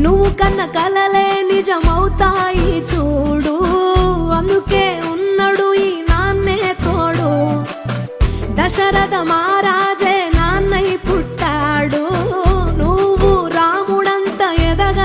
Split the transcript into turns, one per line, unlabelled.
నువ్వు కన్న కలలే నిజమవుతాయి చూడు, అందుకే ఉన్నాడు ఈ నాన్నే తోడు. దశరథ మహారాజే నాన్నై పుట్టాడు, నువ్వు రాముడంత ఎదగ